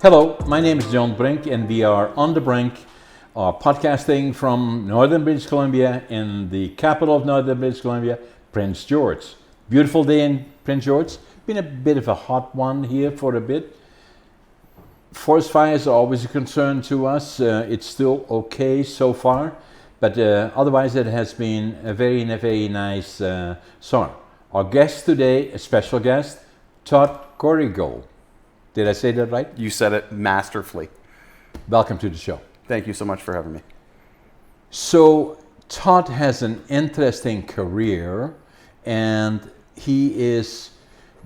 Hello, my name is John Brink, and we are on the Brink, podcasting from Northern British Columbia in the capital of Northern British Columbia, Prince George. Beautiful day in Prince George. Been a bit of a hot one here for a bit. Forest fires are always a concern to us. It's still okay so far, but otherwise it has been a very nice summer. Our guest today, a special guest, Todd Corrigall. Did I say that right? You said it masterfully. Welcome to the show. Thank you so much for having me. So Todd has an interesting career, and he is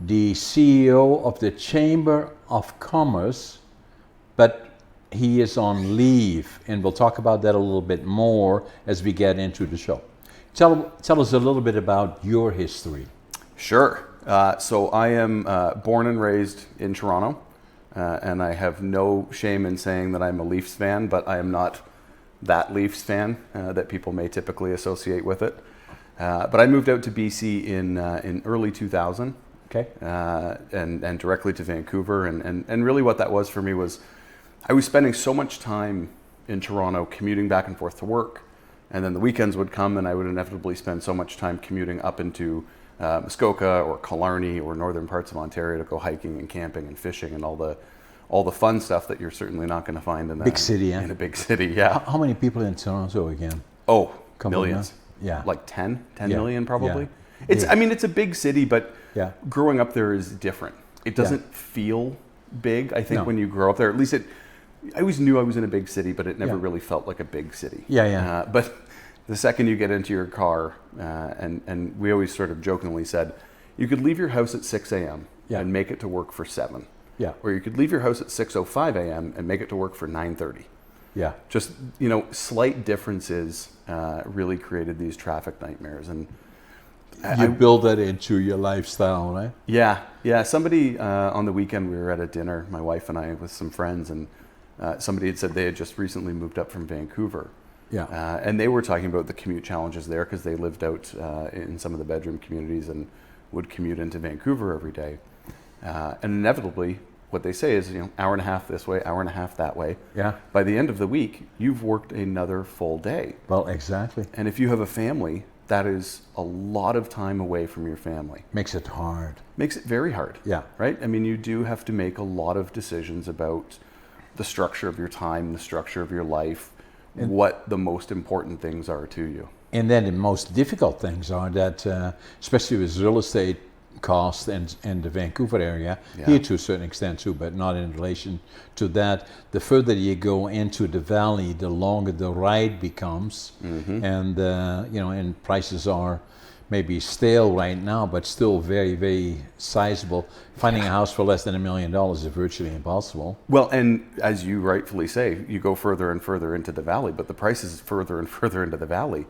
the CEO of the Chamber of Commerce, but he is on leave, and we'll talk about that a little bit more as we get into the show. Tell us a little bit about your history. Sure. So I am born and raised in Toronto, and I have no shame in saying that I'm a Leafs fan, but I am not that Leafs fan that people may typically associate with it. But I moved out to BC in early 2000, Okay. and directly to Vancouver. And really what that was for me was I was spending so much time in Toronto commuting back and forth to work, and then the weekends would come and I would inevitably spend so much time commuting up into Muskoka or Killarney or northern parts of Ontario to go hiking and camping and fishing and all the fun stuff that you're certainly not going to find in Big city, yeah. in a big city. Yeah. How many people in Toronto again? Oh, Couple millions. Yeah. Like 10 Yeah. million probably. Yeah. It's Big. I mean it's a big city, but Yeah. growing up there is different. It doesn't feel big. I think No. when you grow up there, at least I always knew I was in a big city, but it never Yeah. really felt like a big city. Yeah. But the second you get into your car, and we always sort of jokingly said, you could leave your house at 6 a.m. Yeah. and make it to work for 7. Yeah. Or you could leave your house at 6:05 a.m. and make it to work for 9:30. Yeah. Just, slight differences really created these traffic nightmares. And You build that into your lifestyle, right? Yeah. Somebody on the weekend, we were at a dinner, my wife and I, with some friends, and somebody had said they had just recently moved up from Vancouver. Yeah. And they were talking about the commute challenges there because they lived out in some of the bedroom communities and would commute into Vancouver every day. And inevitably, what they say is, hour and a half this way, hour and a half that way. Yeah. By the end of the week, you've worked another full day. Well, exactly. And if you have a family, that is a lot of time away from your family. Makes it hard. Makes it very hard. Yeah. Right? I mean, you do have to make a lot of decisions about the structure of your time, the structure of your life, what the most important things are to you. And then the most difficult things are that, especially with real estate costs and the Vancouver area, Yeah. here to a certain extent too, but not in relation to that, the further you go into the valley, the longer the ride becomes. Mm-hmm. And, and prices are maybe stale right now, but still very sizable. Finding a house for less than $1 million is virtually impossible. Well, and as you rightfully say, you go further and further into the valley, but the prices further and further into the valley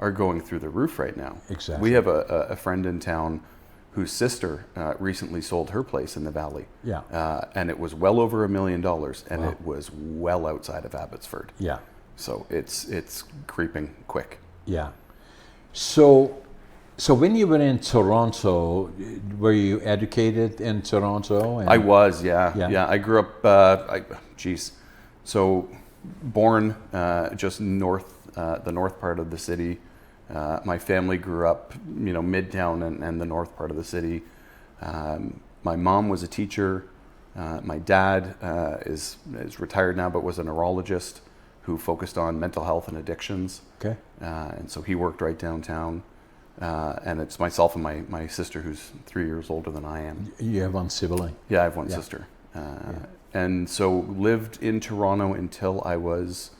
are going through the roof right now. Exactly. We have a friend in town whose sister recently sold her place in the valley. Yeah. And it was well over $1 million, and Wow. it was well outside of Abbotsford. Yeah. So it's creeping quick. Yeah. So when you were in Toronto, were you educated in Toronto? I was, yeah. Yeah. I grew up, so born just north, the north part of the city. My family grew up, Midtown and the north part of the city. My mom was a teacher. My dad is retired now, but was a neurologist who focused on mental health and addictions. Okay. And so he worked right downtown. And it's myself and my sister, who's 3 years older than I am. You have one sibling. Yeah, I have one Yeah. sister. And so lived in Toronto until I was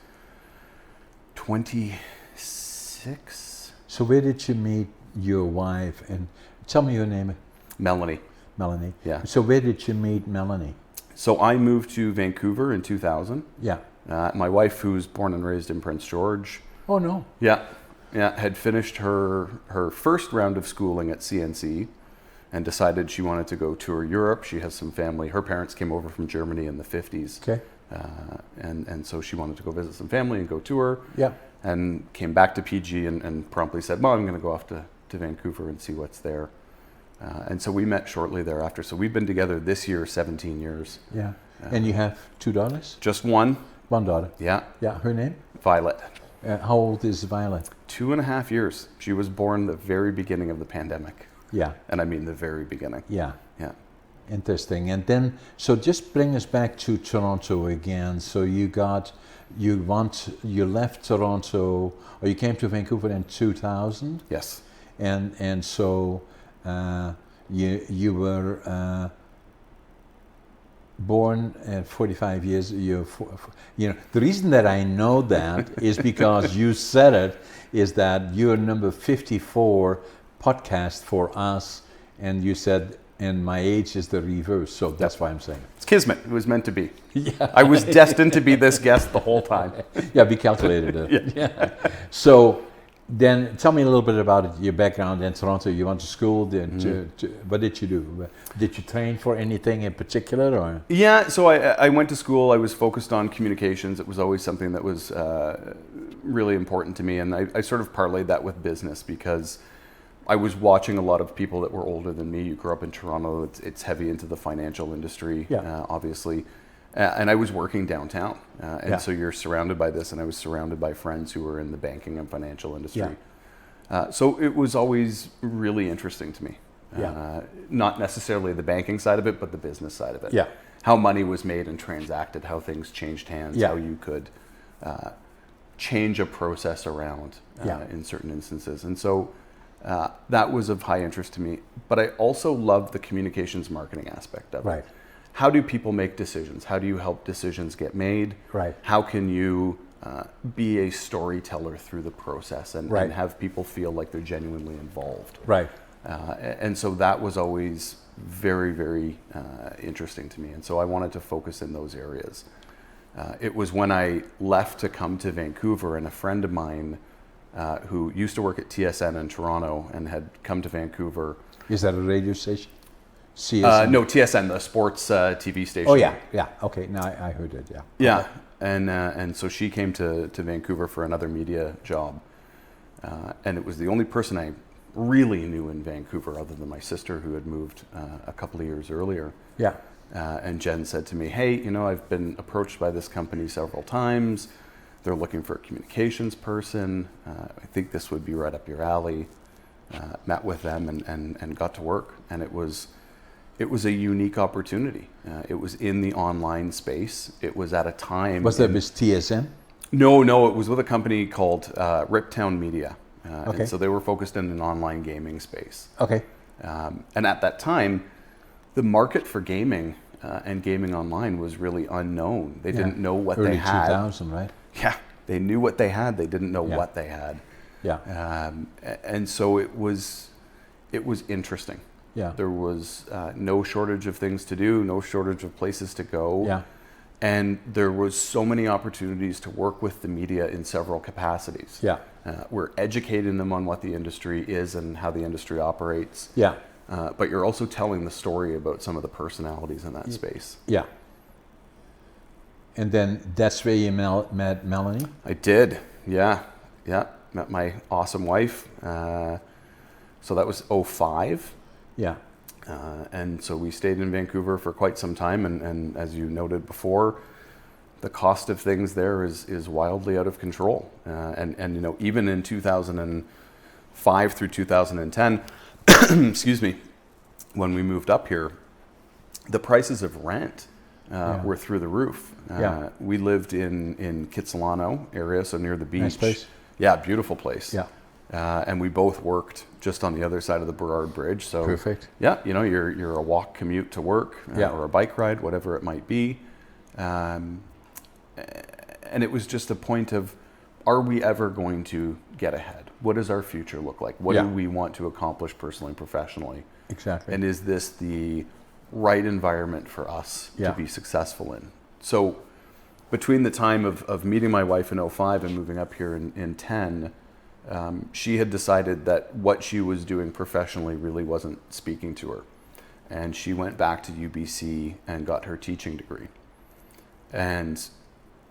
26. So where did you meet your wife? And tell me your name. Melanie. Melanie. Yeah. So where did you meet Melanie? So I moved to Vancouver in 2000. Yeah. My wife, who's born and raised in Prince George. Oh no. Yeah, had finished her first round of schooling at CNC and decided she wanted to go tour Europe. She has some family. Her parents came over from Germany in the 50s. Okay. And so she wanted to go visit some family and go tour. Yeah. And came back to PG and promptly said, Mom, I'm going to go off to Vancouver and see what's there. And so we met shortly thereafter. So we've been together this year 17 years. Yeah. And you have 2 daughters? Just one. One daughter. Yeah. Yeah, her name? Violet. How old is Violet? 2.5 years. She was born the very beginning of the pandemic. Yeah. And I mean the very beginning. Yeah. Yeah. Interesting. And then, so just bring us back to Toronto again. So you left Toronto, or you came to Vancouver in 2000? Yes. And so you were born at 45 years. The reason that I know that is because you said it, is that you're number 54 podcast for us, and you said, and my age is the reverse, so that's why I'm saying it. It's kismet. It was meant to be. Yeah. I was destined to be this guest the whole time. Yeah, we calculated it. Yeah. So then tell me a little bit about it, your background in Toronto. You went to school, what did you do? Did you train for anything in particular? Or? Yeah, so I went to school. I was focused on communications. It was always something that was really important to me, and I sort of parlayed that with business because I was watching a lot of people that were older than me. You grew up in Toronto. It's heavy into the financial industry, obviously. And I was working downtown. So you're surrounded by this, and I was surrounded by friends who were in the banking and financial industry. So it was always really interesting to me. Not necessarily the banking side of it, but the business side of it. Yeah. How money was made and transacted, how things changed hands, how you could change a process around in certain instances. And so that was of high interest to me. But I also loved the communications marketing aspect of it. How do people make decisions? How do you help decisions get made? How can you be a storyteller through the process and have people feel like they're genuinely involved? And so that was always very, very interesting to me. And so I wanted to focus in those areas. It was when I left to come to Vancouver, and a friend of mine who used to work at TSN in Toronto and had come to Vancouver. Is that a radio station? CSN? No, TSN, the sports TV station. Oh yeah. Okay, now I heard it. Yeah, and so she came to Vancouver for another media job, and it was the only person I really knew in Vancouver other than my sister, who had moved a couple of years earlier. And Jen said to me, "Hey, I've been approached by this company several times. They're looking for a communications person. I think this would be right up your alley." Met with them and got to work, and it was a unique opportunity. It was in the online space. It was at a time. Was that with TSN? No, it was with a company called Riptown Media. And so they were focused in an online gaming space. And at that time, the market for gaming and gaming online was really unknown. They didn't know what they had. Early 2000, right? Yeah, they knew what they had. They didn't know what they had. And so it was interesting. There was no shortage of things to do, no shortage of places to go. And there was so many opportunities to work with the media in several capacities. We're educating them on what the industry is and how the industry operates. But you're also telling the story about some of the personalities in that space. And then that's where you met Melanie? I did, yeah. Met my awesome wife. So that was 2005. And so we stayed in Vancouver for quite some time, and as you noted before, the cost of things there is wildly out of control. And even in 2005 through 2010, excuse me, when we moved up here, the prices of rent were through the roof. We lived in Kitsilano area, so near the beach. Nice place. Yeah, beautiful place. And we both worked just on the other side of the Burrard Bridge. So perfect. Yeah, you're a walk commute to work or a bike ride, whatever it might be. And it was just a point of, are we ever going to get ahead? What does our future look like? What do we want to accomplish personally and professionally? Exactly. And is this the right environment for us to be successful in? So between the time of meeting my wife in 2005 and moving up here in 2010, she had decided that what she was doing professionally really wasn't speaking to her. And she went back to UBC and got her teaching degree. And,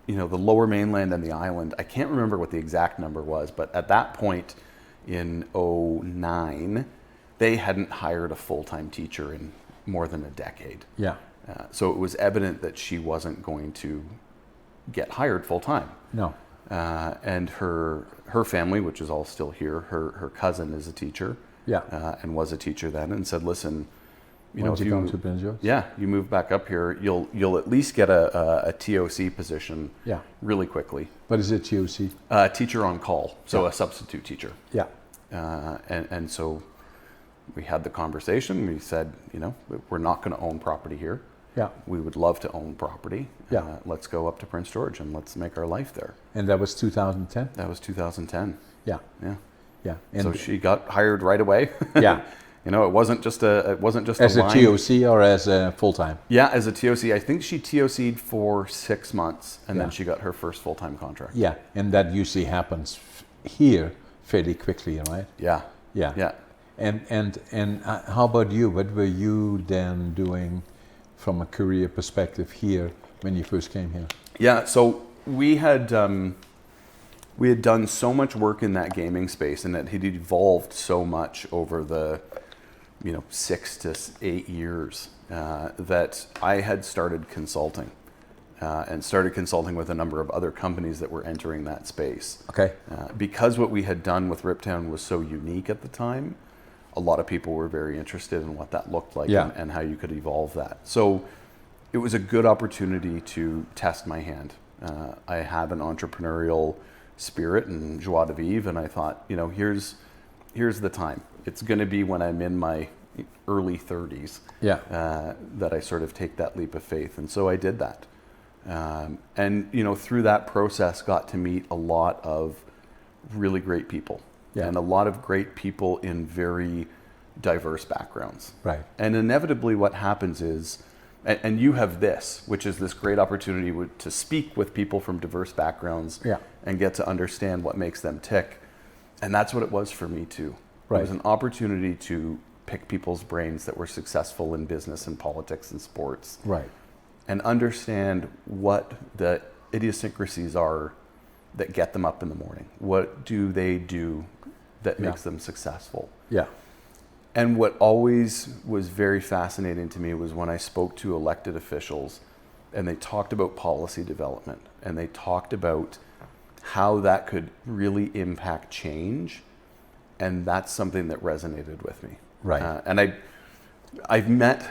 the Lower Mainland and the island, I can't remember what the exact number was, but at that point in 2009, they hadn't hired a full-time teacher in more than a decade. So it was evident that she wasn't going to get hired full time. No. And her family, which is all still here, her cousin is a teacher. Yeah. And was a teacher then, and said, listen, Once you come to Prince George? Yeah, you move back up here, you'll at least get a TOC position really quickly. What is a TOC? Teacher on call, so a substitute teacher. Yeah. And so we had the conversation. We said, we're not going to own property here. Yeah. We would love to own property. Yeah. Let's go up to Prince George and let's make our life there. And that was 2010? That was 2010. Yeah. Yeah. Yeah. And so she got hired right away. Yeah. It wasn't just as a TOC or as a full-time? Yeah, as a TOC. I think she TOC'd for 6 months, and then she got her first full-time contract. Yeah, and that usually happens here fairly quickly, right? Yeah. Yeah. Yeah. And how about you? What were you then doing from a career perspective here when you first came here? Yeah, so we had done so much work in that gaming space, and it had evolved so much over the 6 to 8 years that I had started consulting and started consulting with a number of other companies that were entering that space. Okay. Because what we had done with Riptown was so unique at the time, a lot of people were very interested in what that looked like and how you could evolve that. So it was a good opportunity to test my hand. I have an entrepreneurial spirit and joie de vivre, and I thought, here's the time. It's going to be when I'm in my early 30s that I sort of take that leap of faith. And so I did that. And through that process, got to meet a lot of really great people. And a lot of great people in very diverse backgrounds. Right. And inevitably what happens is, and you have this, which is this great opportunity to speak with people from diverse backgrounds and get to understand what makes them tick. And that's what it was for me too. Right. It was an opportunity to pick people's brains that were successful in business and politics and sports. Right. And understand what the idiosyncrasies are that get them up in the morning. What do they do that makes them successful? Yeah. And what always was very fascinating to me was when I spoke to elected officials and they talked about policy development and they talked about how that could really impact change. And that's something that resonated with me. Right. And I've met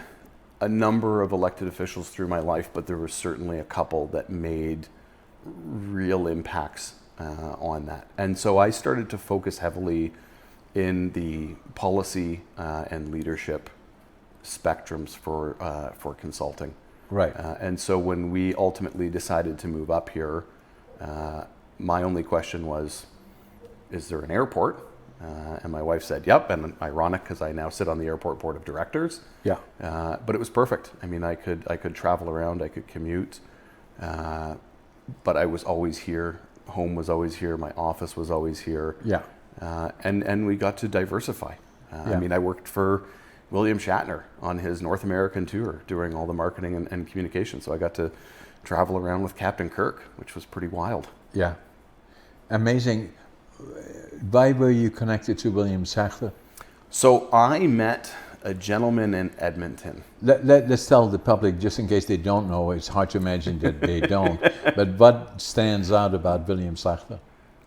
a number of elected officials through my life, but there was certainly a couple that made real impacts on that. And so I started to focus heavily in the policy and leadership spectrums for consulting. Right. And so when we ultimately decided to move up here, my only question was, is there an airport? And my wife said, yep. And ironic, because I now sit on the airport board of directors. Yeah. But it was perfect. I mean, I could travel around, I could commute, but I was always here. Home was always here. My office was always here. Yeah. And we got to diversify. I mean, I worked for William Shatner on his North American tour doing all the marketing and communication. So I got to travel around with Captain Kirk, which was pretty wild. Yeah. Amazing. Why were you connected to William Shatner? So I met a gentleman in Edmonton. Let's tell the public, just in case they don't know, it's hard to imagine that they don't, but what stands out about William Shatner?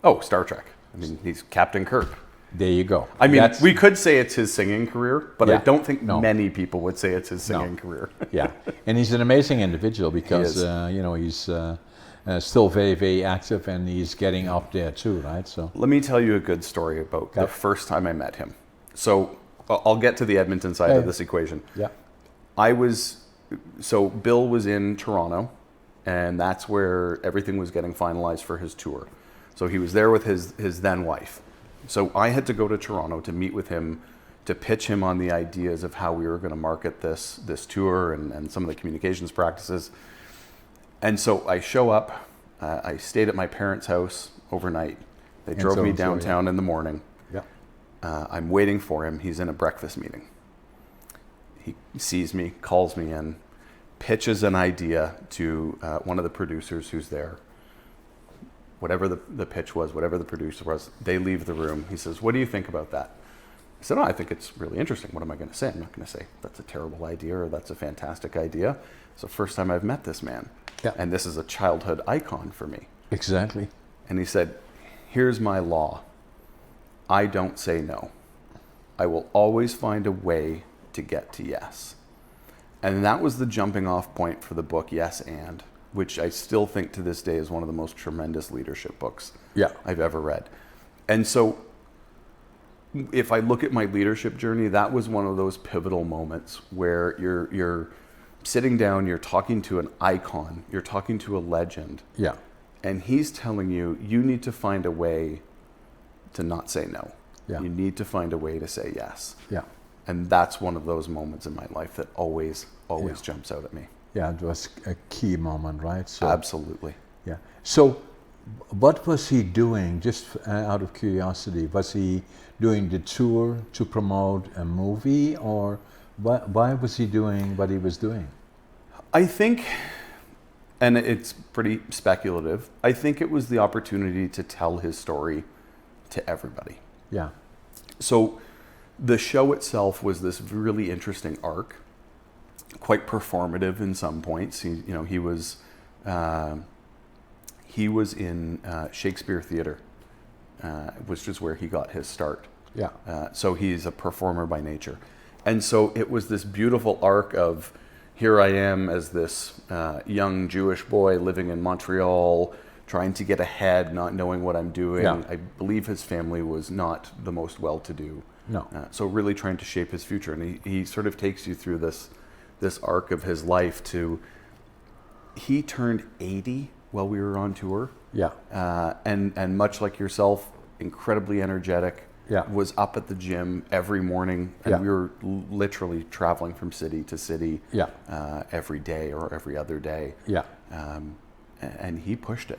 Oh, Star Trek. I mean, he's Captain Kirk. There you go. I mean, we could say it's his singing career, but I don't think many people would say it's his singing career. Yeah, and he's an amazing individual because, he's still very, very active and he's getting up there too, right? So let me tell you a good story about the first time I met him. So I'll get to the Edmonton side of this equation. Yeah. Bill was in Toronto, and that's where everything was getting finalized for his tour. So he was there with his then wife. So I had to go to Toronto to meet with him, to pitch him on the ideas of how we were going to market this tour and some of the communications practices. And so I show up, I stayed at my parents' house overnight. They drove me downtown in the morning. Yeah. I'm waiting for him. He's in a breakfast meeting. He sees me, calls me in, pitches an idea to one of the producers who's there. Whatever the pitch was, whatever the producer was, they leave the room. He says, "What do you think about that?" I said, oh, I think it's really interesting. What am I going to say? I'm not going to say that's a terrible idea or that's a fantastic idea. It's the first time I've met this man. Yeah. And this is a childhood icon for me. Exactly. And he said, here's my law. I don't say no. I will always find a way to get to yes. And that was the jumping off point for the book, Yes and, which I still think to this day is one of the most tremendous leadership books I've ever read. And so if I look at my leadership journey, that was one of those pivotal moments where you're sitting down, you're talking to an icon, you're talking to a legend. Yeah. And he's telling you, you need to find a way to not say no. Yeah. You need to find a way to say yes. Yeah. And that's one of those moments in my life that always jumps out at me. Yeah, it was a key moment, right? So, Absolutely. Yeah. So, what was he doing, just out of curiosity? Was he doing the tour to promote a movie, or why was he doing what he was doing? I think, and it's pretty speculative, I think it was the opportunity to tell his story to everybody. Yeah. So the show itself was this really interesting arc, quite performative in some points. He was in Shakespeare Theatre, which is where he got his start. Yeah. So he's a performer by nature. And so it was this beautiful arc of, here I am as this young Jewish boy living in Montreal, trying to get ahead, not knowing what I'm doing. Yeah. I believe his family was not the most well-to-do. No. So really trying to shape his future. And he sort of takes you through this arc of his life to, he turned 80 while we were on tour. Yeah. And much like yourself, incredibly energetic. Yeah. Was up at the gym every morning, and Yeah. we were literally traveling from city to city. Yeah. Every day or every other day. Yeah. And he pushed it.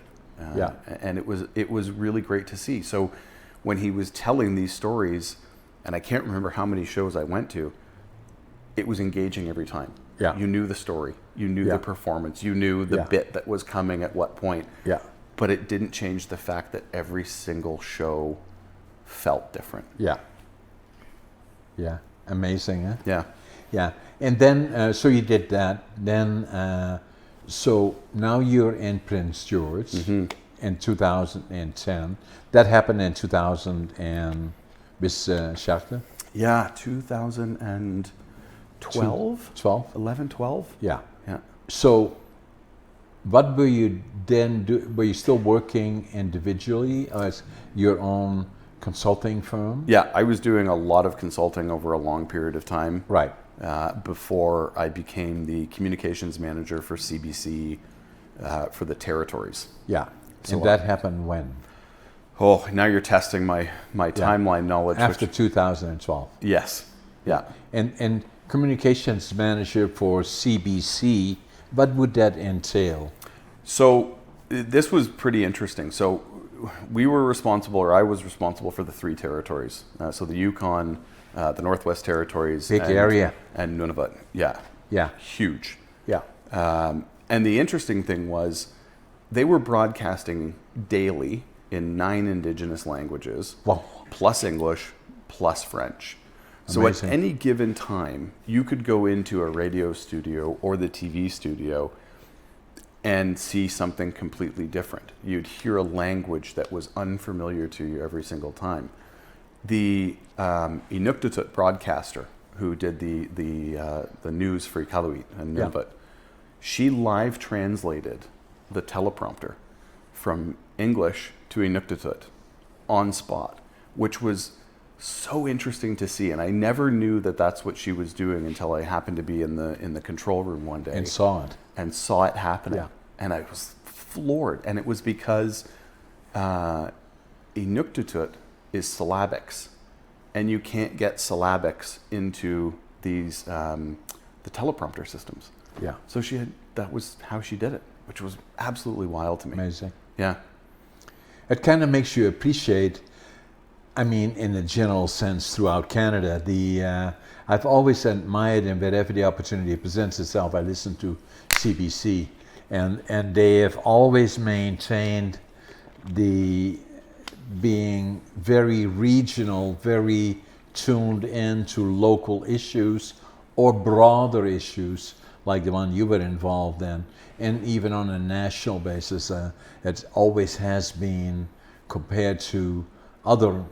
Yeah. And it was really great to see. So when he was telling these stories, and I can't remember how many shows I went to, it was engaging every time. Yeah. You knew the story, you knew Yeah. the performance, you knew the Yeah. bit that was coming at what point. Yeah. But it didn't change the fact that every single show felt different. Yeah. Yeah. Amazing, huh? Yeah. Yeah. And then, so you did that. Then, so now you're in Prince George in 2010. That happened in 2000 and with Shatner? Yeah, 2012? 12? 11, 12? Yeah. Yeah. So, what were you then do? Were you still working individually as your own consulting firm? Yeah, I was doing a lot of consulting over a long period of time. Right. Before I became the communications manager for CBC for the territories. Yeah. So and that happened when? Oh, now you're testing my timeline knowledge. After 2012. Yes. Yeah. And communications manager for CBC, what would that entail? So this was pretty interesting. So we were responsible, or I was responsible for the 3 territories. So the Yukon, the Northwest Territories, Big area, and Nunavut. Yeah. Yeah. Huge. Yeah. And the interesting thing was, they were broadcasting daily in 9 indigenous languages, Wow. plus English, plus French. So Amazing. at any given time, you could go into a radio studio or the TV studio and see something completely different. You'd hear a language that was unfamiliar to you every single time. The Inuktitut broadcaster who did the news for Iqaluit and Nunavut, she live translated the teleprompter from English to Inuktitut on spot, which was so interesting to see. And I never knew that that's what she was doing until I happened to be in the control room one day And saw it. and saw it happening. Yeah. And I was floored. And it was because Inuktitut is syllabics, and you can't get syllabics into these the teleprompter systems. Yeah. So that was how she did it, which was absolutely wild to me. Amazing. Yeah. It kind of makes you appreciate, I mean, in a general sense throughout Canada, I've always admired, and wherever the opportunity presents itself, I listen to CBC, and they have always maintained the being very regional, very tuned into local issues or broader issues like the one you were involved in, and even on a national basis, it always has been compared to other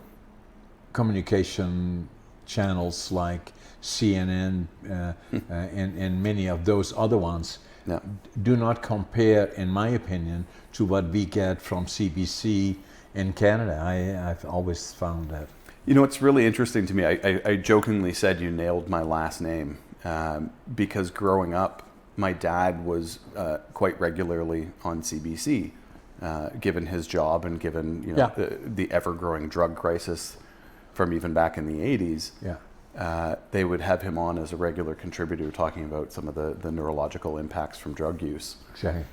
communication channels like CNN and many of those other ones. Yeah. Do not compare, in my opinion, to what we get from CBC in Canada. I've always found that. You know, it's really interesting to me. I jokingly said you nailed my last name because growing up, my dad was quite regularly on CBC, given his job and given the ever-growing drug crisis from even back in the 80s. Yeah. They would have him on as a regular contributor talking about some of the neurological impacts from drug use. Exactly.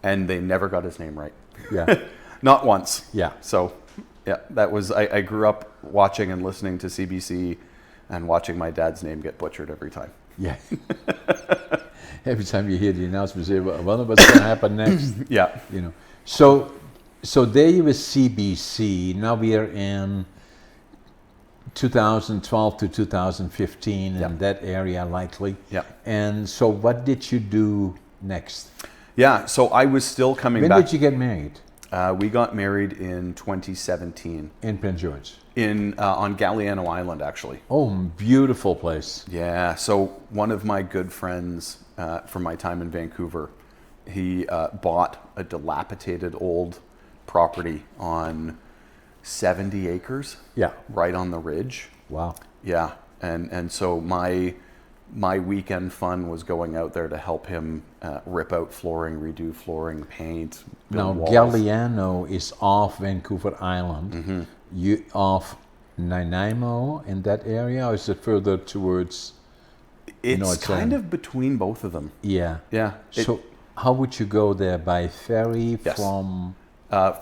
And they never got his name right. Yeah. Not once. Yeah. So, yeah, that was, I grew up watching and listening to CBC and watching my dad's name get butchered every time. Yeah. Every time you hear the announcement, you say, well, what's going to happen next? Yeah. You know. So there you were CBC. Now we are in 2012 to 2015 in that area likely. Yeah. And so what did you do next? Yeah, so I was still coming When back. did you get married? We got married in 2017 In Prince George. on Galliano Island, actually. Oh, beautiful place. Yeah, so one of my good friends from my time in Vancouver, he bought a dilapidated old property on 70 acres. Yeah. Right on the ridge. Wow. Yeah, and so my weekend fun was going out there to help him rip out flooring, redo flooring, paint, Now, build walls. Galliano is off Vancouver Island. Mm-hmm. You off Nanaimo in that area, or is it further towards? It's it's kind of between both of them. Yeah. Yeah. So how would you go there? By ferry Yes. from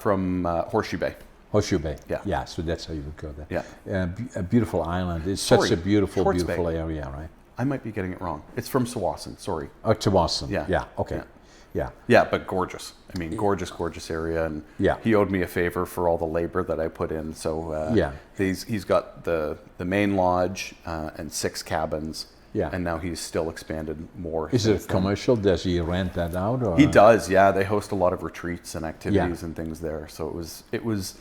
From Horseshoe Bay. Horseshoe Bay? Yeah. Yeah, so that's how you would go there. Yeah. A beautiful island. It's Sorry, such a beautiful, Shorts beautiful Bay. area, right? I might be getting it wrong. It's from Sawasan, sorry. Oh, Tawasin. Yeah. Yeah, okay. Yeah. Yeah. Yeah, but gorgeous. I mean, gorgeous area. And Yeah. he owed me a favor for all the labor that I put in. So Yeah. he's got the main lodge and 6 cabins. Yeah. And now he's still expanded more. Is since it then. commercial? Does he rent that out? Or? He does, yeah. They host a lot of retreats and activities Yeah. and things there. So it was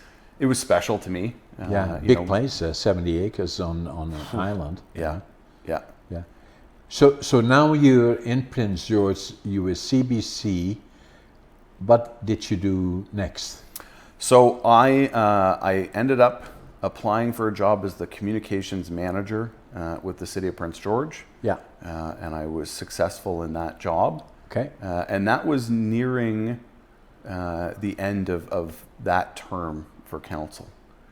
special to me. Yeah, you big know. place, 70 acres on an island. Yeah, yeah. Yeah. So now you're in Prince George, you were CBC. What did you do next? So I ended up applying for a job as the communications manager with the city of Prince George. Yeah. And I was successful in that job. Okay. And that was nearing the end of that term for council.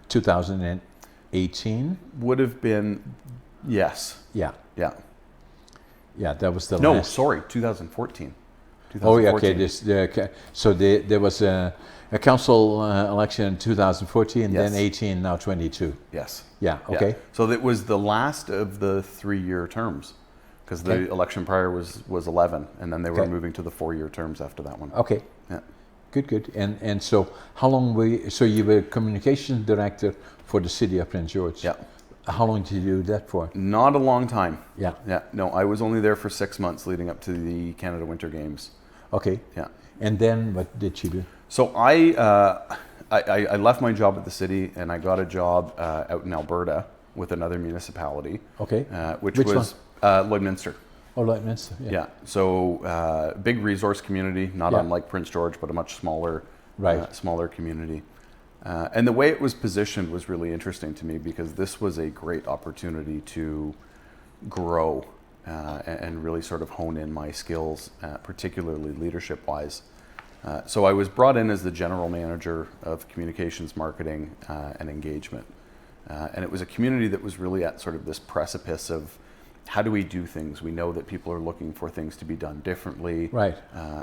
2018? Would have been, yes. Yeah. Yeah. Yeah, that was the No, last. sorry, 2014. Oh, yeah, okay. 2014. So there was a council election in 2014, Yes. then 18, now 22. Yes. Yeah, Yeah. okay. So that was the last of the 3-year terms, because the Okay. election prior was 11, and then they were Okay. moving to the 4-year terms after that one. Okay. Yeah. Good. And so how long were you, so you were communications director for the city of Prince George? Yeah. How long did you do that for? Not a long time. Yeah. Yeah. No, I was only there for 6 months leading up to the Canada Winter Games. Okay. Yeah. And then what did you do? So I left my job at the city and I got a job out in Alberta with another municipality. Okay. Which Which was Lloydminster. Oh, Lloydminster. Yeah. So big resource community, not Yeah. unlike Prince George, but a much smaller, Right. smaller community. And the way it was positioned was really interesting to me because this was a great opportunity to grow and really sort of hone in my skills, particularly leadership-wise. So I was brought in as the general manager of communications, marketing, and engagement. And it was a community that was really at sort of this precipice of how do we do things? We know that people are looking for things to be done differently. Right.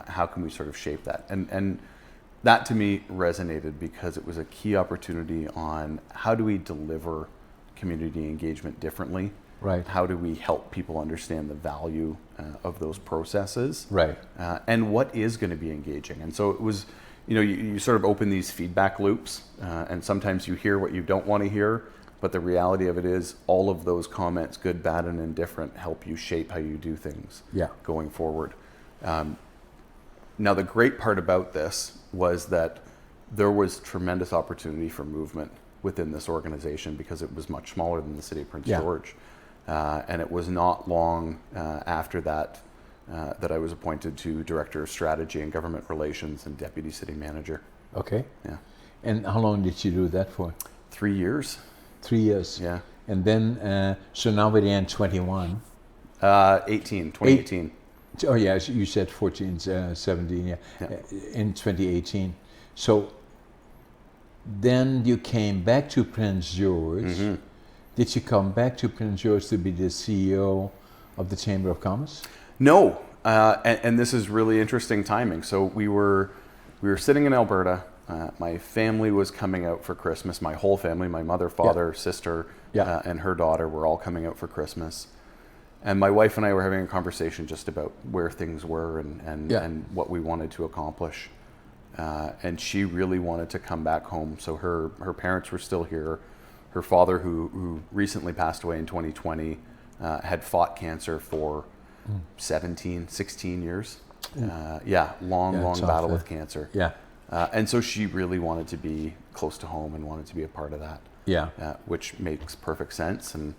How can we sort of shape that? And that to me resonated because it was a key opportunity on how do we deliver community engagement differently? Right. How do we help people understand the value of those processes? Right. And what is going to be engaging? And so it was, you sort of open these feedback loops, and sometimes you hear what you don't want to hear. But the reality of it is all of those comments, good, bad, and indifferent, help you shape how you do things going forward. Now, the great part about this was that there was tremendous opportunity for movement within this organization because it was much smaller than the city of Prince George. And it was not long after that that I was appointed to Director of Strategy and Government Relations and Deputy City Manager. Okay. Yeah. And how long did you do that for? 3 years. 3 years. Yeah. And then, so now we're in 21. 2018. Oh yeah, you said 14, 17, in 2018. So then you came back to Prince George. Mm-hmm. Did you come back to Prince George to be the CEO of the Chamber of Commerce? No, and this is really interesting timing. So we were sitting in Alberta. My family was coming out for Christmas. My whole family, my mother, father, sister, and her daughter were all coming out for Christmas. And my wife and I were having a conversation just about where things were and what we wanted to accomplish. And she really wanted to come back home. So her parents were still here. Her father, who recently passed away in 2020, had fought cancer for 16 years. Long battle with cancer. Yeah. And so she really wanted to be close to home and wanted to be a part of that. Yeah. Which makes perfect sense. And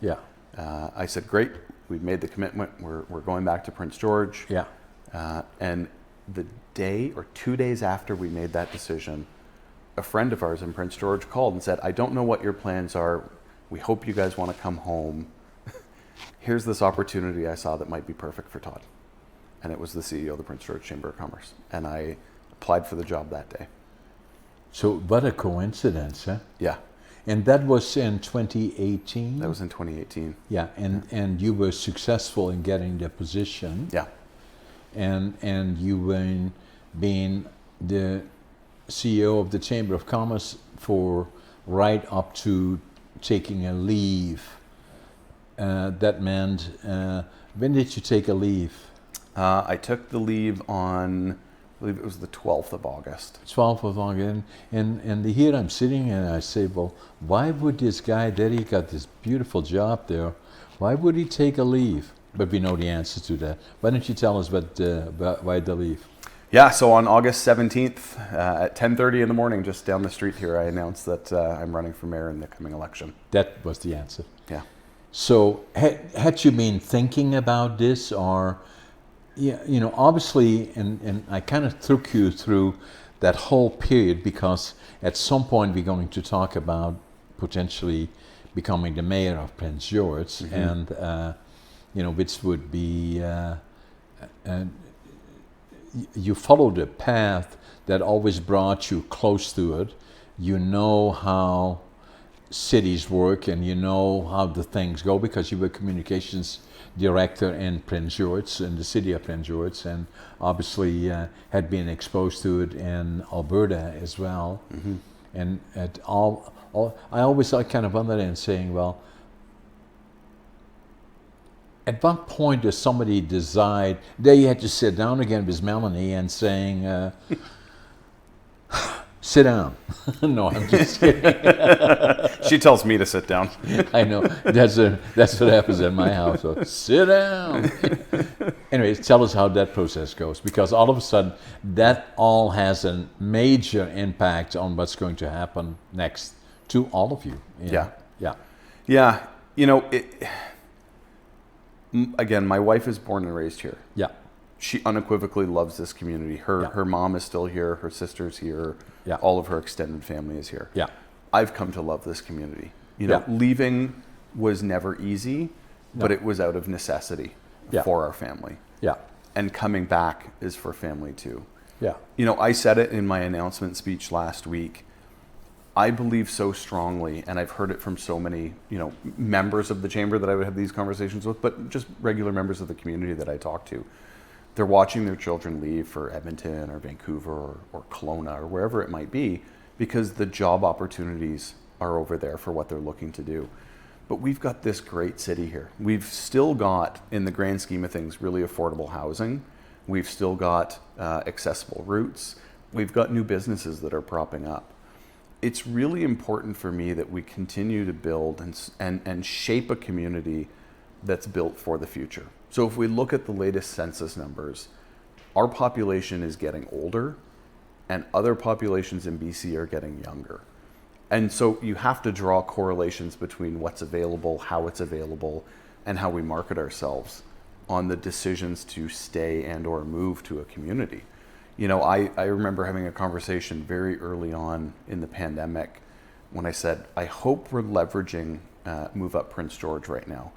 I said, great, we've made the commitment. We're going back to Prince George. Yeah. And the day or 2 days after we made that decision, a friend of ours in Prince George called and said, I don't know what your plans are. We hope you guys want to come home. Here's this opportunity I saw that might be perfect for Todd. And it was the CEO of the Prince George Chamber of Commerce. And I applied for the job that day. So what a coincidence, huh? Yeah. And that was in 2018? That was in 2018. Yeah, and you were successful in getting the position. Yeah. And you were being the CEO of the Chamber of Commerce for right up to taking a leave. That meant, when did you take a leave? I took the leave on, I believe it was the 12th of August. 12th of August. And here I'm sitting and I say, well, why would this guy, Daddy got this beautiful job there, why would he take a leave? But we know the answer to that. Why don't you tell us why the leave? Yeah, so on August 17th at 10:30 in the morning, just down the street here, I announced that I'm running for mayor in the coming election. That was the answer. Yeah. So had you been thinking about this, or, obviously, and I kind of took you through that whole period because at some point we're going to talk about potentially becoming the mayor of Prince George, and which would be, you followed a path that always brought you close to it. You know how cities work and you know how the things go because you were communications director in Prince George, in the city of Prince George, and obviously had been exposed to it in Alberta as well. And at all, I always kind of wondered and saying, well, at what point does somebody decide? There you had to sit down again with Melanie and saying, sit down. No, I'm just kidding. She tells me to sit down. I know. That's what happens in my house. So, sit down. Anyways, tell us how that process goes, because all of a sudden that all has a major impact on what's going to happen next to all of you. Yeah. Yeah. Again, my wife is born and raised here. Yeah. She unequivocally loves this community. Her mom is still here. Her sister's here. Yeah. All of her extended family is here. Yeah. I've come to love this community. Leaving was never easy, but it was out of necessity for our family. Yeah. And coming back is for family too. Yeah. I said it in my announcement speech last week. I believe so strongly, and I've heard it from so many, members of the chamber that I would have these conversations with, but just regular members of the community that I talk to. They're watching their children leave for Edmonton or Vancouver or Kelowna or wherever it might be because the job opportunities are over there for what they're looking to do. But we've got this great city here. We've still got, in the grand scheme of things, really affordable housing. We've still got accessible routes. We've got new businesses that are propping up. it's really important for me that we continue to build and shape a community that's built for the future. So if we look at the latest census numbers, our population is getting older and other populations in BC are getting younger. And so you have to draw correlations between what's available, how it's available, and how we market ourselves on the decisions to stay and or move to a community. You know, I remember having a conversation very early on in the pandemic when I said, I hope we're leveraging Move Up Prince George right now,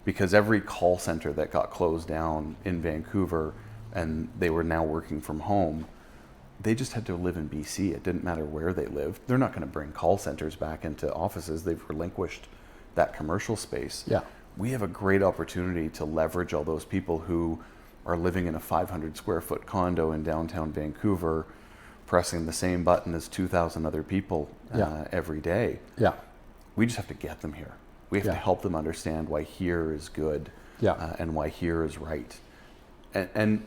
because every call center that got closed down in Vancouver and they were now working from home, they just had to live in BC. It didn't matter where they lived. They're not going to bring call centers back into offices. They've relinquished that commercial space. Yeah. We have a great opportunity to leverage all those people who are living in a 500 square foot condo in downtown Vancouver, pressing the same button as 2,000 other people every day. Yeah. We just have to get them here. We have to help them understand why here is good and why here is right. And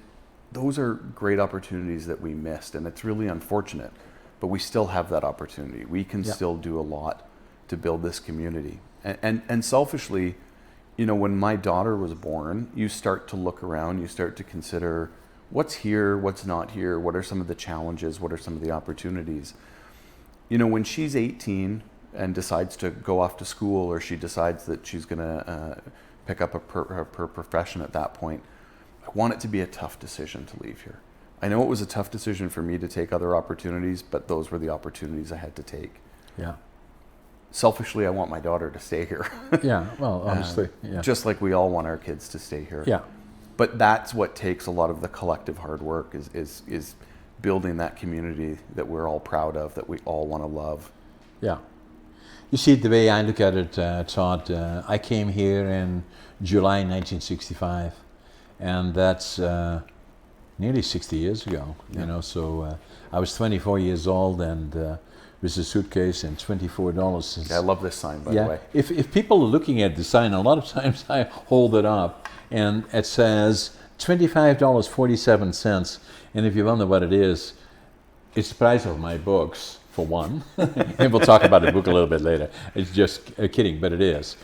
those are great opportunities that we missed, and it's really unfortunate, but we still have that opportunity. We can still do a lot to build this community. And selfishly, you know, when my daughter was born, you start to look around, you start to consider what's here, what's not here, what are some of the challenges, what are some of the opportunities. You know, when she's 18 and decides to go off to school, or she decides that she's going to pick up her profession at that point, I want it to be a tough decision to leave here. I know it was a tough decision for me to take other opportunities, but those were the opportunities I had to take. Yeah. Selfishly, I want my daughter to stay here. Yeah, well, obviously. Just like we all want our kids to stay here. Yeah. But that's what takes a lot of the collective hard work is building that community that we're all proud of, that we all want to love. Yeah. You see, the way I look at it, Todd, I came here in July 1965, and that's nearly 60 years ago. You know, so I was 24 years old, and with a suitcase and $24. I love this sign, by the way. If people are looking at the sign, a lot of times I hold it up, and it says $25.47. And if you wonder what it is, it's the price of my books, for one. And we'll talk about the book a little bit later. It's just kidding, but it is.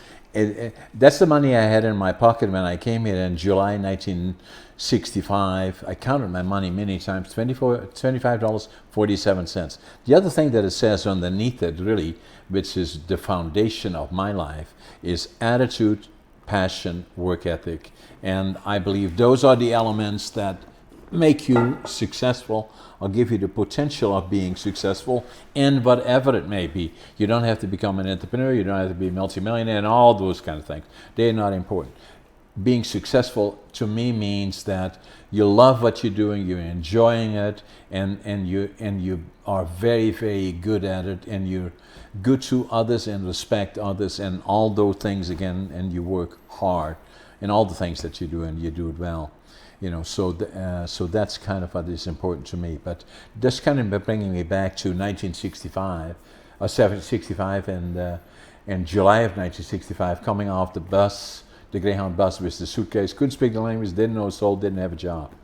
That's the money I had in my pocket when I came here in July 1965. I counted my money many times, $25.47. The other thing that it says underneath it, really, which is the foundation of my life, is attitude, passion, work ethic. And I believe those are the elements that make you successful or give you the potential of being successful in whatever it may be. You don't have to become an entrepreneur, you don't have to be a multimillionaire, and all those kind of things. They're not important. Being successful to me means that you love what you're doing, you're enjoying it, and you are very, very good at it, and you're good to others and respect others and all those things again, and you work hard in all the things that you do, and you do it well. You know, so that's kind of what is important to me. But that's kind of bringing me back to 1965, or 1965, and in July of 1965, coming off the bus, the Greyhound bus with the suitcase, couldn't speak the language, didn't know a soul, didn't have a job.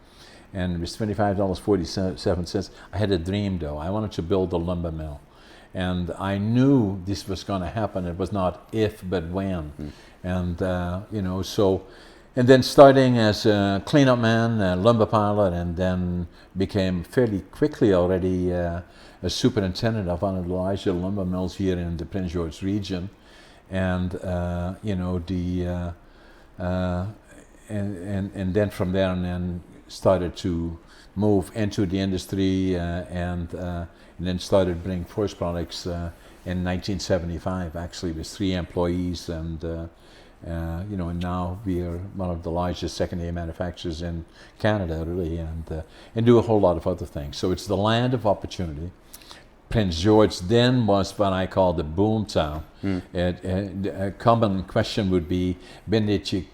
And it was $25.47. I had a dream, though. I wanted to build a lumber mill. And I knew this was going to happen. It was not if, but when. And, you know, so... And then starting as a cleanup man, a lumber pilot, and then became fairly quickly already a superintendent of one of the larger lumber mills here in the Prince George region. And, you know, and then from there and then started to move into the industry and then started Brink Forest Products in 1975, actually with 3 employees, and you know, and now we are one of the largest secondary manufacturers in Canada, really, and do a whole lot of other things. So it's the land of opportunity. Prince George then was what I call the boom town. A common question would be, when did you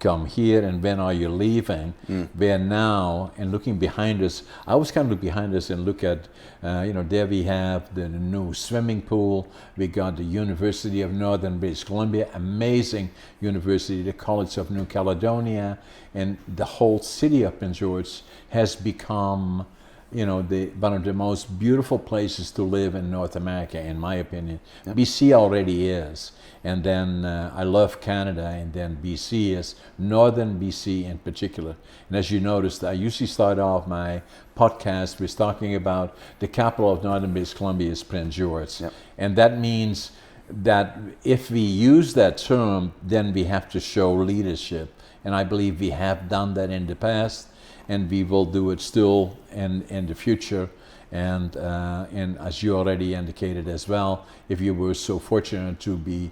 come here and when are you leaving? Where now, and looking behind us, I always kind of look behind us and look at, you know, there we have the new swimming pool. We got the University of Northern British Columbia, amazing university, the College of New Caledonia, and the whole city of Prince George has become one of the most beautiful places to live in North America, in my opinion. Yep. BC already is. And then I love Canada, and then BC is, Northern BC in particular. And as you noticed, I usually start off my podcast with talking about the capital of Northern British Columbia is Prince George. Yep. And that means that if we use that term, then we have to show leadership. And I believe we have done that in the past, and we will do it still in the future. And as you already indicated as well, if you were so fortunate to be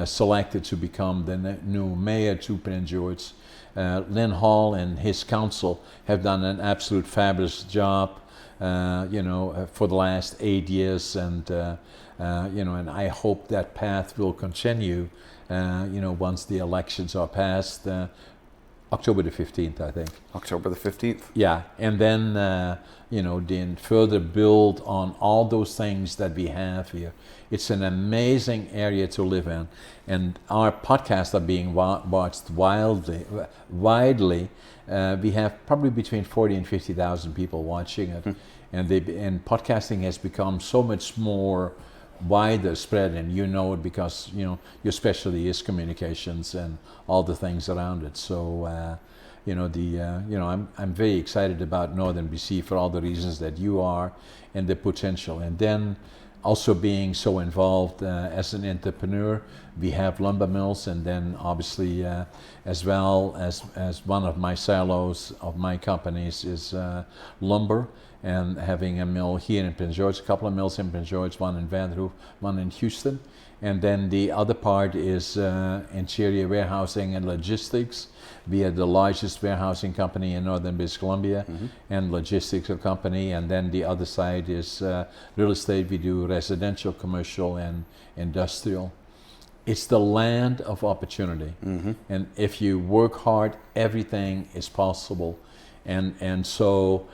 selected to become the new mayor to Prince George, Lynn Hall and his council have done an absolute fabulous job, for the last 8 years, and and I hope that path will continue, once the elections are passed. October the 15th, I think. October the 15th? Yeah, and then, then further build on all those things that we have here. It's an amazing area to live in, and our podcasts are being watched widely. We have probably between 40 and 50,000 people watching it, and podcasting has become so much more wider spread, and it because your specialty is communications and all the things around it. So I'm very excited about Northern BC for all the reasons that you are, and the potential. And then also being so involved as an entrepreneur, we have lumber mills, and then obviously as well as one of my silos of my companies is lumber. And having a mill here in Prince George, a couple of mills in Prince George, one in Vanderhoof, one in Houston. And then the other part is interior warehousing and logistics. We are the largest warehousing company in Northern British Columbia, and logistics company. And then the other side is real estate. We do residential, commercial, and industrial. It's the land of opportunity. And if you work hard, everything is possible. And so...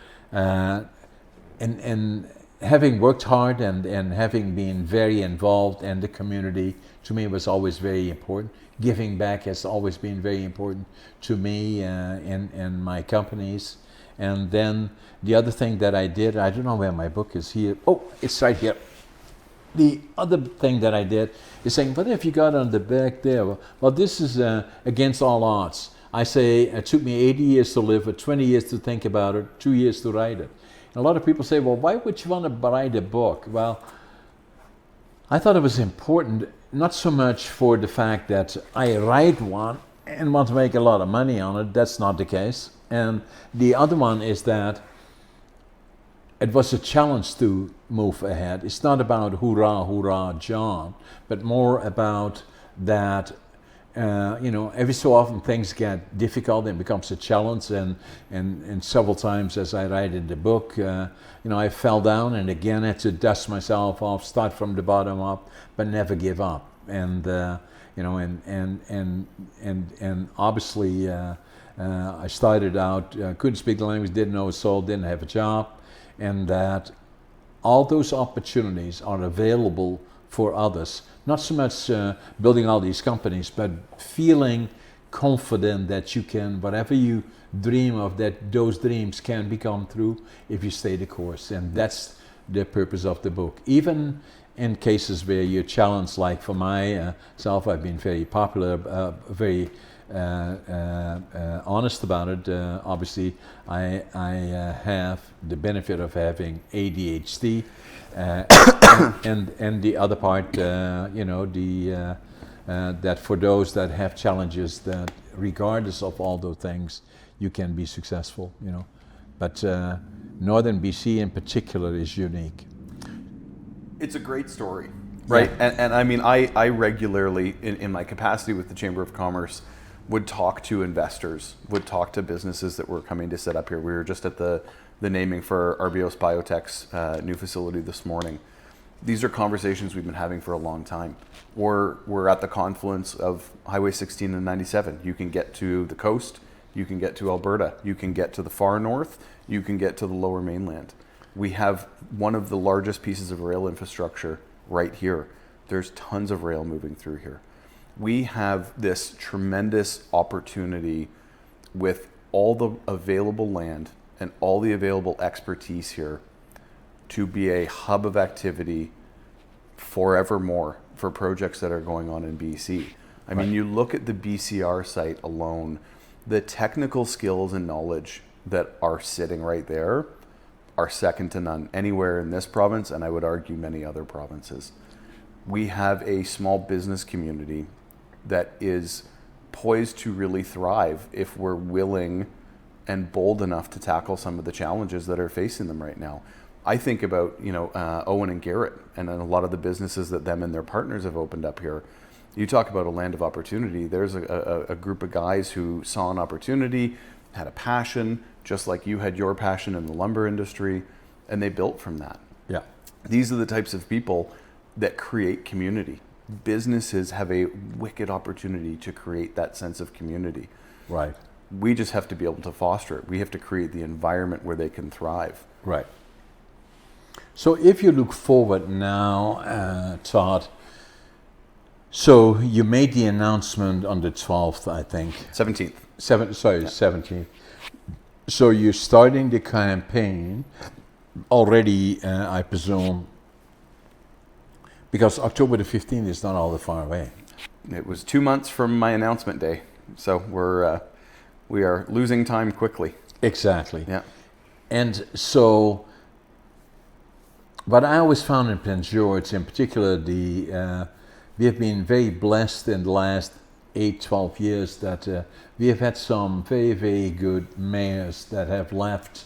And having worked hard and having been very involved in the community, to me was always very important. Giving back has always been very important to me in my companies. And then the other thing that I did, I don't know where my book is here. Oh, it's right here. The other thing that I did is saying, what if you got on the back there? Well, this is against all odds. I say it took me 80 years to live it, 20 years to think about it, 2 years to write it. And a lot of people say, well, why would you want to write a book? Well, I thought it was important, not so much for the fact that I write one and want to make a lot of money on it. That's not the case. And the other one is that it was a challenge to move ahead. It's not about hoorah, hoorah, John, but more about that every so often things get difficult and becomes a challenge, and several times, as I write in the book, I fell down and again had to dust myself off, start from the bottom up, but never give up. And and obviously I started out, couldn't speak the language, didn't know a soul, didn't have a job, and that all those opportunities are available for others. Not so much building all these companies, but feeling confident that you can, whatever you dream of, that those dreams can become true if you stay the course. And that's the purpose of the book. Even in cases where you're challenged, like for myself, I've been very popular, very honest about it. Obviously, I have the benefit of having ADHD. And the other part, that for those that have challenges, that regardless of all those things, you can be successful. But Northern BC in particular is unique. It's a great story, right? Yeah. And I mean, I regularly, in my capacity with the Chamber of Commerce, would talk to investors, would talk to businesses that were coming to set up here. We were just at the naming for Arbios Biotech's new facility this morning. These are conversations we've been having for a long time. We're at the confluence of Highway 16 and 97. You can get to the coast, you can get to Alberta, you can get to the far north, you can get to the lower mainland. We have one of the largest pieces of rail infrastructure right here. There's tons of rail moving through here. We have this tremendous opportunity with all the available land and all the available expertise here to be a hub of activity forevermore for projects that are going on in BC. I mean, you look at the BCR site alone, the technical skills and knowledge that are sitting right there are second to none anywhere in this province, and I would argue many other provinces. We have a small business community that is poised to really thrive if we're willing and bold enough to tackle some of the challenges that are facing them right now. I think about, Owen and Garrett and then a lot of the businesses that them and their partners have opened up here. You talk about a land of opportunity. There's a group of guys who saw an opportunity, had a passion, just like you had your passion in the lumber industry, and they built from that. Yeah. These are the types of people that create community. Businesses have a wicked opportunity to create that sense of community. Right. We just have to be able to foster it. We have to create the environment where they can thrive. Right. So if you look forward now, Todd, so you made the announcement on the 12th, I think. 17th. 17th. So you're starting the campaign already, I presume, because October the 15th is not all that far away. It was 2 months from my announcement day, so we are losing time quickly. Exactly. Yeah. And so, what I always found in Prince George, in particular, we have been very blessed in the last 8-12 years that we have had some very, very good mayors that have left,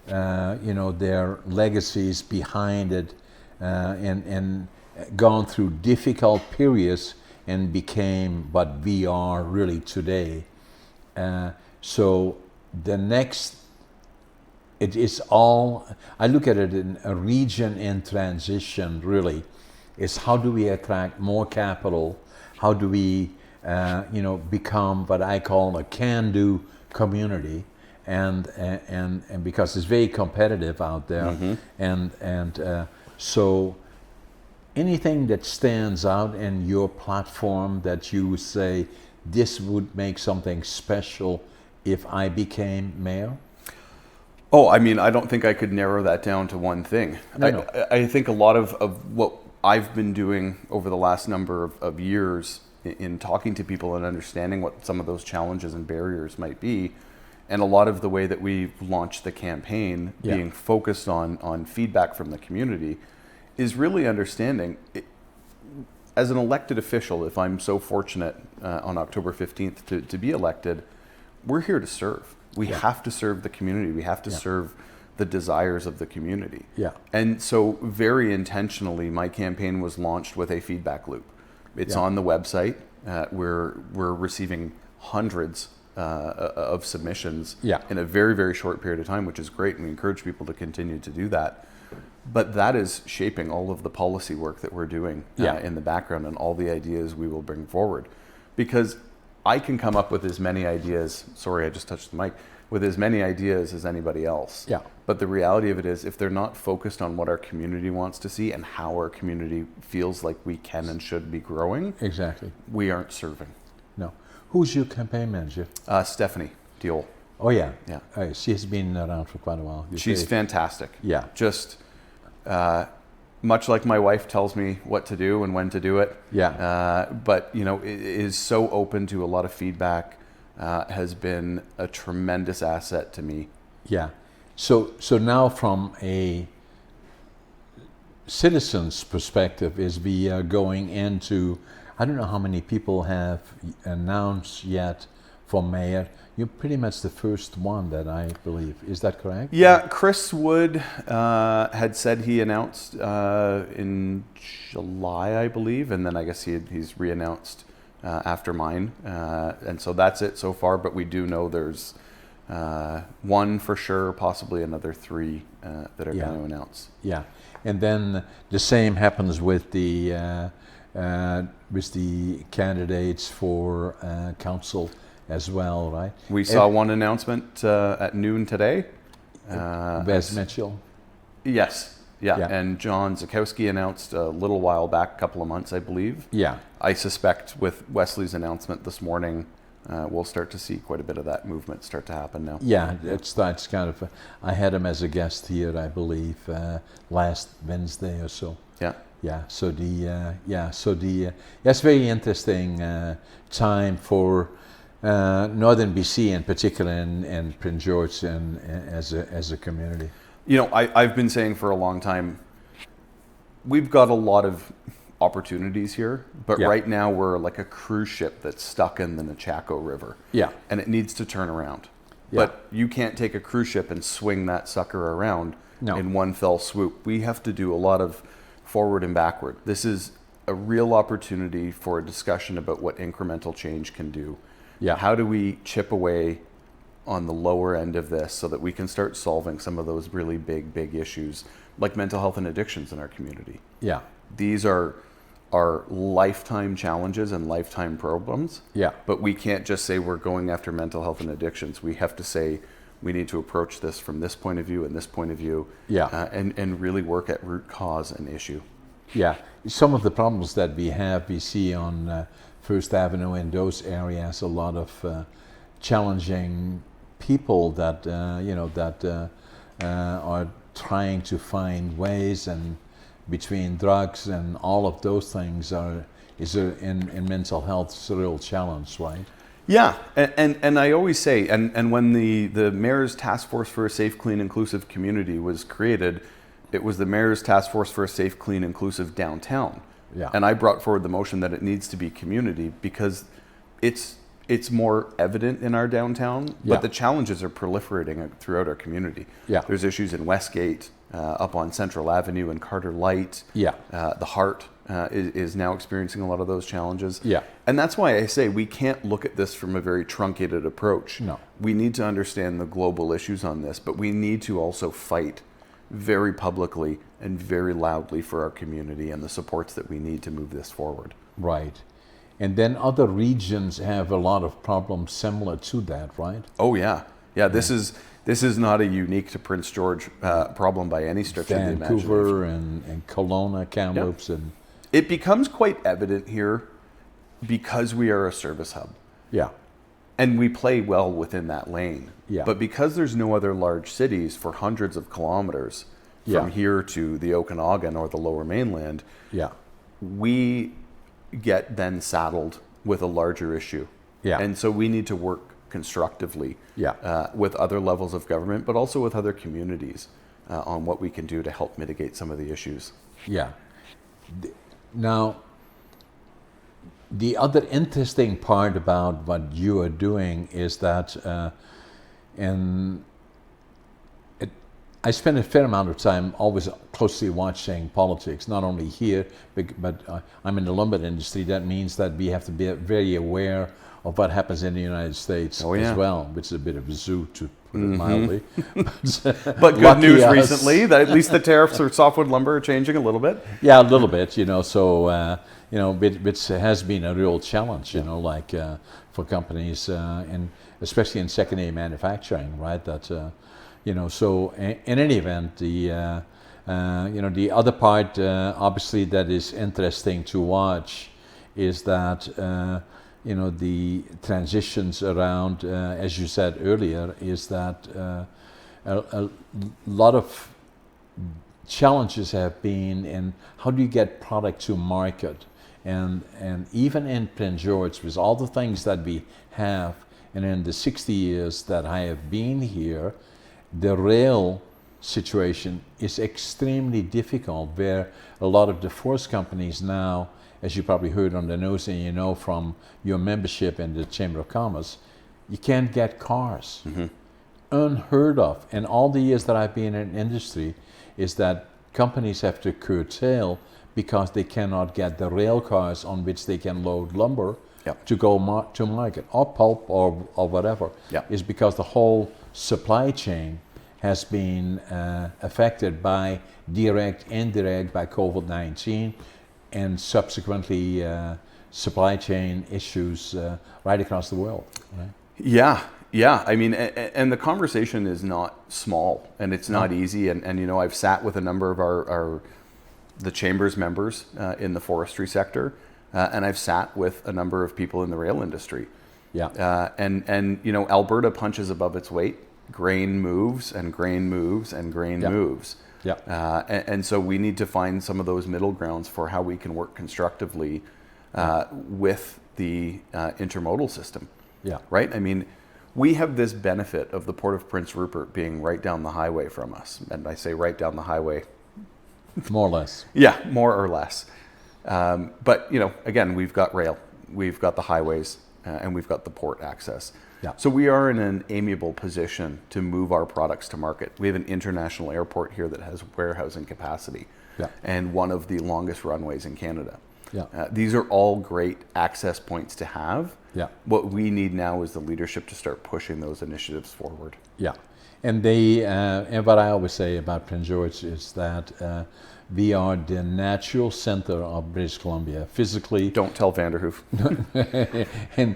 their legacies behind it, and gone through difficult periods and became what we are really today. So the next, it is all, I look at it in a region in transition really, is how do we attract more capital? How do we, become what I call a can-do community? And because it's very competitive out there. Mm-hmm. So anything that stands out in your platform that you say, this would make something special if I became mayor? Oh, I mean, I don't think I could narrow that down to one thing. No. I think a lot of what I've been doing over the last number of years in talking to people and understanding what some of those challenges and barriers might be, and a lot of the way that we've launched the campaign being focused on feedback from the community, is really understanding, as an elected official, if I'm so fortunate on October 15th to be elected, we're here to serve. We have to serve the community. We have to serve the desires of the community. Yeah. And so very intentionally, my campaign was launched with a feedback loop. It's on the website. We're receiving hundreds of submissions in a very, very short period of time, which is great, and we encourage people to continue to do that. But that is shaping all of the policy work that we're doing in the background and all the ideas we will bring forward. Because I can come up with as many ideas, sorry, I just touched the mic, with as many ideas as anybody else. Yeah. But the reality of it is, if they're not focused on what our community wants to see and how our community feels like we can and should be growing, exactly, we aren't serving. No. Who's your campaign manager? Stephanie Diol. Oh, yeah. Yeah. She has been around for quite a while. She's fantastic. Yeah. Just much like my wife tells me what to do and when to do it. Yeah. But, is so open to a lot of feedback, has been a tremendous asset to me. Yeah. So now from a citizen's perspective, is we are going into, I don't know how many people have announced yet for mayor. You're pretty much the first one that I believe. Is that correct? Yeah, Chris Wood had said he announced in July, I believe, and then I guess he's re-announced after mine. And so that's it so far, but we do know there's one for sure, possibly another three that are going to announce. Yeah, and then the same happens with the candidates for council as well, right? We saw one announcement at noon today. Wes Mitchell. Yes, and John Zukowski announced a little while back, a couple of months, I believe. Yeah. I suspect with Wesley's announcement this morning, we'll start to see quite a bit of that movement start to happen now. Yeah, that's kind of. I had him as a guest here, I believe, last Wednesday or so. Yeah. Yeah. So it's very interesting time for Northern BC in particular, and Prince George, and as a community. You know, I've been saying for a long time, we've got a lot of opportunities here, but right now we're like a cruise ship that's stuck in the Nechako River. Yeah. And it needs to turn around. Yeah. But you can't take a cruise ship and swing that sucker around No. in one fell swoop. We have to do a lot of forward and backward. This is a real opportunity for a discussion about what incremental change can do. Yeah. How do we chip away on the lower end of this so that we can start solving some of those really big issues like mental health and addictions in our community? Yeah. These are lifetime challenges and lifetime problems. Yeah. But we can't just say we're going after mental health and addictions. We have to say we need to approach this from this point of view and this point of view. Yeah. And really work at root cause and issue. Yeah. Some of the problems that we see on First Avenue in those areas, a lot of challenging people that are trying to find ways, and between drugs and all of those things in mental health is a real challenge, right? Yeah, and I always say, and when the Mayor's Task Force for a Safe, Clean, Inclusive Community was created, it was the Mayor's Task Force for a Safe, Clean, Inclusive Downtown. Yeah. And I brought forward the motion that it needs to be community because it's more evident in our downtown, but the challenges are proliferating throughout our community. Yeah. There's issues in Westgate, up on Central Avenue and Carter Light. Yeah. The Heart is now experiencing a lot of those challenges. Yeah. And that's why I say we can't look at this from a very truncated approach. No. We need to understand the global issues on this, but we need to also fight very publicly and very loudly for our community and the supports that we need to move this forward. Right. And then other regions have a lot of problems similar to that, right? Oh yeah. Yeah, this is not a unique to Prince George problem by any stretch of the imagination. Vancouver and Kelowna, Kamloops, and it becomes quite evident here because we are a service hub. yeah. And we play well within that lane. Yeah. But because there's no other large cities for hundreds of kilometers from here to the Okanagan or the Lower Mainland, Yeah. we get then saddled with a larger issue. Yeah. And so we need to work constructively with other levels of government, but also with other communities on what we can do to help mitigate some of the issues. Yeah. Now, the other interesting part about what you are doing is that, I spend a fair amount of time always closely watching politics, not only here, but I'm in the lumber industry. That means that we have to be very aware of what happens in the United States as well, which is a bit of a zoo, to put it mildly. But good news us. recently that at least the tariffs for softwood lumber are changing a little bit. Yeah, a little bit, so, which has been a real challenge, for companies, and especially in secondary manufacturing, right? That, so in any event, the other part, obviously, that is interesting to watch is that, the transitions around, as you said earlier, is that a lot of challenges have been in how do you get product to market, and even in Prince George, with all the things that we have, and in the 60 years that I have been here, the rail situation is extremely difficult, where a lot of the forest companies now, as you probably heard on the news and from your membership in the Chamber of Commerce, you can't get cars. Unheard of. And all the years that I've been in industry is that companies have to curtail because they cannot get the rail cars on which they can load lumber to go to market, or pulp or whatever. Is because the whole supply chain has been affected by direct, indirect, by COVID-19, and subsequently supply chain issues right across the world. Right? Yeah. I mean, and the conversation is not small, and it's not easy. And I've sat with a number of the Chamber's members in the forestry sector, and I've sat with a number of people in the rail industry. Yeah. And you know, Alberta punches above its weight. Grain moves and grain moves and grain moves. Yeah. And so we need to find some of those middle grounds for how we can work constructively with the intermodal system. Yeah. Right? I mean, we have this benefit of the Port of Prince Rupert being right down the highway from us. And I say right down the highway. More or less. Yeah, more or less. But, you know, again, we've got rail, we've got the highways, and we've got the port access. Yeah. So we are in an amiable position to move our products to market. We have an international airport here that has warehousing capacity, and one of the longest runways in Canada. Yeah. These are all great access points to have. Yeah. What we need now is the leadership to start pushing those initiatives forward. Yeah. And and what I always say about Prince George is that we are the natural center of British Columbia, physically. Don't tell Vanderhoof. And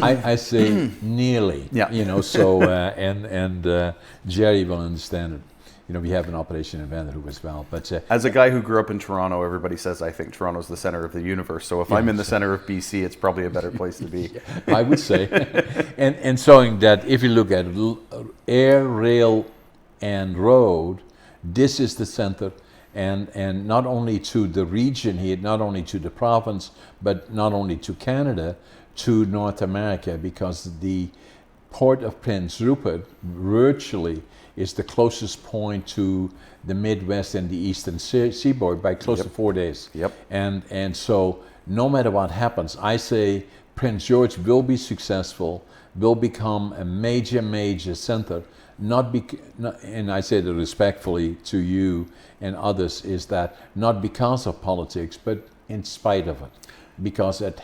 I say nearly. Yeah. You know, so and Jerry will understand it. You know, we have an operation in Vanderhoof as well. But as a guy who grew up in Toronto, everybody says I think Toronto's the center of the universe. So if I'm in the center of BC, it's probably a better place to be. I would say, and showing that if you look at air, rail, and road, this is the center, and not only to the region here, not only to the province, but not only to Canada, to North America, because the Port of Prince Rupert virtually is the closest point to the Midwest and the Eastern Seaboard by close to 4 days. Yep. And so no matter what happens, I say Prince George will be successful, will become a major center, and I say that respectfully to you and others, is that not because of politics, but in spite of it, because it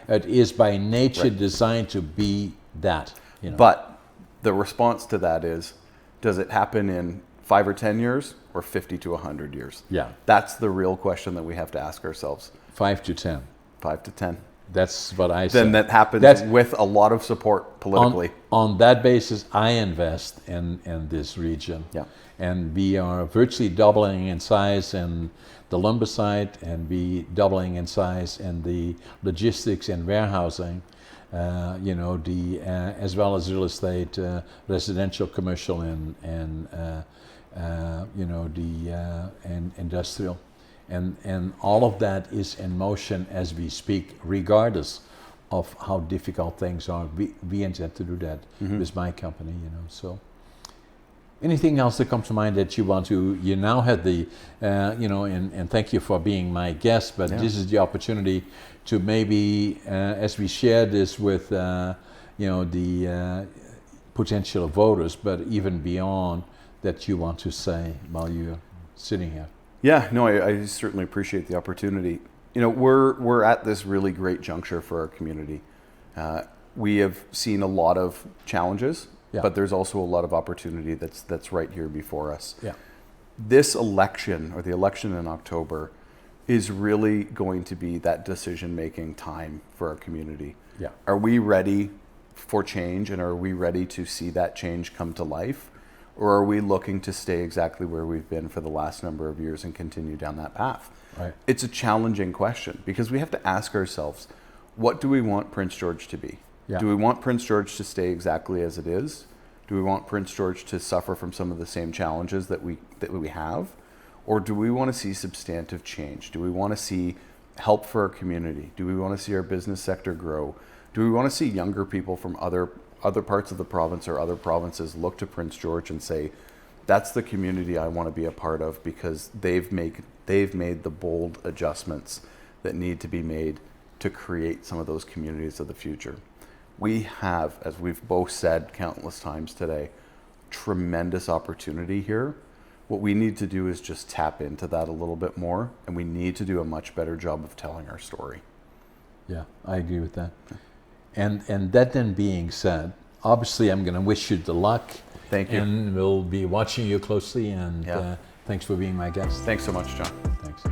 is by nature designed to be that. You know. But the response to that is, does it happen in 5 or 10 years or 50 to 100 years? Yeah. That's the real question that we have to ask ourselves. 5 to 10. 5 to 10. That's what I say. Then that happens with a lot of support politically. On that basis, I invest in this region. Yeah. And we are virtually doubling in size in the lumber side, and we doubling in size in the logistics and warehousing. You know, as well as real estate, residential, commercial, and you know, and industrial, and all of that is in motion as we speak, regardless of how difficult things are. We intend to do that with my company, you know. So, anything else that comes to mind that you want to? You now had the, you know, and thank you for being my guest. But this is the opportunity to maybe, as we share this with, you know, the potential voters, but even beyond, that you want to say while you're sitting here. Yeah, no, I certainly appreciate the opportunity. You know, we're at this really great juncture for our community. We have seen a lot of challenges, but there's also a lot of opportunity that's right here before us. Yeah. This election, or the election in October, is really going to be that decision-making time for our community. Yeah. Are we ready for change, and are we ready to see that change come to life? Or are we looking to stay exactly where we've been for the last number of years and continue down that path? Right. It's a challenging question, because we have to ask ourselves, what do we want Prince George to be? Yeah. Do we want Prince George to stay exactly as it is? Do we want Prince George to suffer from some of the same challenges that we have? Or do we want to see substantive change? Do we want to see help for our community? Do we want to see our business sector grow? Do we want to see younger people from other parts of the province or other provinces look to Prince George and say, that's the community I want to be a part of, because they've made the bold adjustments that need to be made to create some of those communities of the future. We have, as we've both said countless times today, tremendous opportunity here. What we need to do is just tap into that a little bit more, and we need to do a much better job of telling our story. Yeah, I agree with that. And that then being said, obviously I'm going to wish you the luck. Thank you. And we'll be watching you closely, and thanks for being my guest. Thanks so much, John. Thanks.